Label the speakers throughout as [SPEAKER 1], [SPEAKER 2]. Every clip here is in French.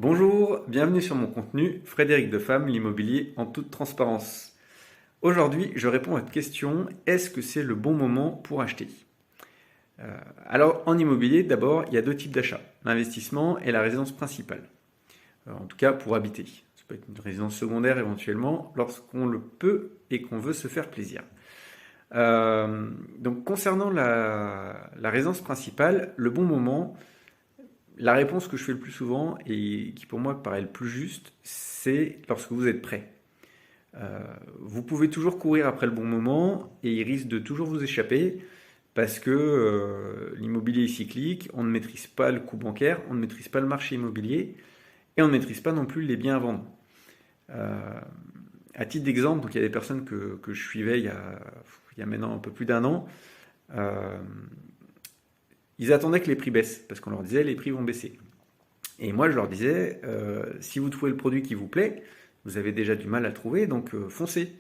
[SPEAKER 1] Bonjour, bienvenue sur mon contenu Frédéric Defam, l'immobilier en toute transparence. Aujourd'hui, je réponds à votre question, est-ce que c'est le bon moment pour acheter? Alors, en immobilier, d'abord, il y a deux types d'achats, l'investissement et la résidence principale. En tout cas, pour habiter. Ça peut être une résidence secondaire éventuellement, lorsqu'on le peut et qu'on veut se faire plaisir. Donc, concernant la résidence principale, le bon moment, la réponse que je fais le plus souvent et qui pour moi paraît le plus juste, c'est lorsque vous êtes prêt. Vous pouvez toujours courir après le bon moment et il risque de toujours vous échapper parce que l'immobilier est cyclique, on ne maîtrise pas le coût bancaire, on ne maîtrise pas le marché immobilier et on ne maîtrise pas non plus les biens à vendre. À titre d'exemple, donc il y a des personnes que je suivais il y a maintenant un peu plus d'un an. Ils attendaient que les prix baissent, parce qu'on leur disait les prix vont baisser. Et moi je leur disais, si vous trouvez le produit qui vous plaît, vous avez déjà du mal à le trouver, donc foncez.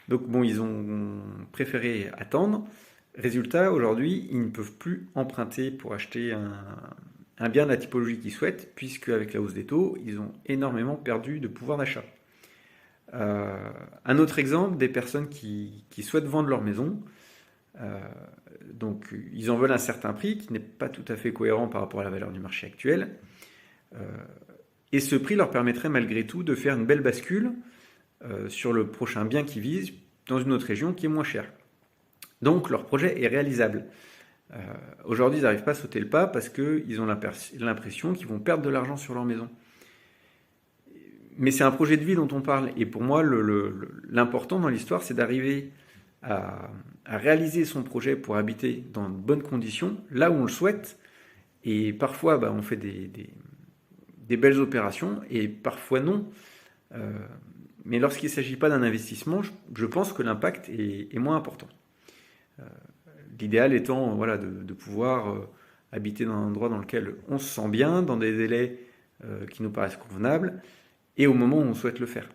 [SPEAKER 1] Donc bon, ils ont préféré attendre. Résultat, aujourd'hui, ils ne peuvent plus emprunter pour acheter un bien de la typologie qu'ils souhaitent, puisque avec la hausse des taux, ils ont énormément perdu de pouvoir d'achat. Un autre exemple, des personnes qui souhaitent vendre leur maison. Donc ils en veulent un certain prix qui n'est pas tout à fait cohérent par rapport à la valeur du marché actuel. Et ce prix leur permettrait malgré tout de faire une belle bascule sur le prochain bien qu'ils visent dans une autre région qui est moins chère. Donc leur projet est réalisable. Aujourd'hui, ils n'arrivent pas à sauter le pas parce qu'ils ont l'impression qu'ils vont perdre de l'argent sur leur maison. Mais c'est un projet de vie dont on parle. Et pour moi, l'important dans l'histoire, c'est d'arriver à réaliser son projet pour habiter dans de bonnes conditions, là où on le souhaite. Et parfois, on fait des belles opérations, et parfois non. Mais lorsqu'il ne s'agit pas d'un investissement, je pense que l'impact est moins important. L'idéal étant de pouvoir habiter dans un endroit dans lequel on se sent bien, dans des délais qui nous paraissent convenables, et au moment où on souhaite le faire.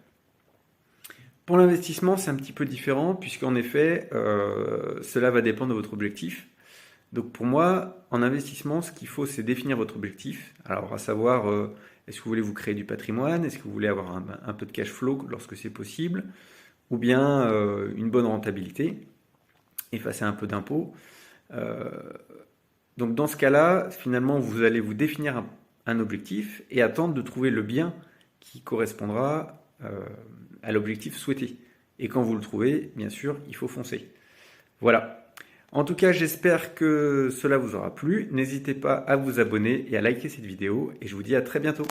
[SPEAKER 1] Pour l'investissement, c'est un petit peu différent, puisqu'en effet, cela va dépendre de votre objectif. Donc pour moi, en investissement, ce qu'il faut, c'est définir votre objectif. Alors à savoir, est-ce que vous voulez vous créer du patrimoine? Est-ce que vous voulez avoir un peu de cash flow lorsque c'est possible? Ou bien une bonne rentabilité, effacer un peu d'impôts. Donc dans ce cas-là, finalement, vous allez vous définir un objectif et attendre de trouver le bien qui correspondra à l'objectif souhaité. Et quand vous le trouvez, bien sûr, il faut foncer. Voilà. En tout cas, j'espère que cela vous aura plu. N'hésitez pas à vous abonner et à liker cette vidéo. Et je vous dis à très bientôt.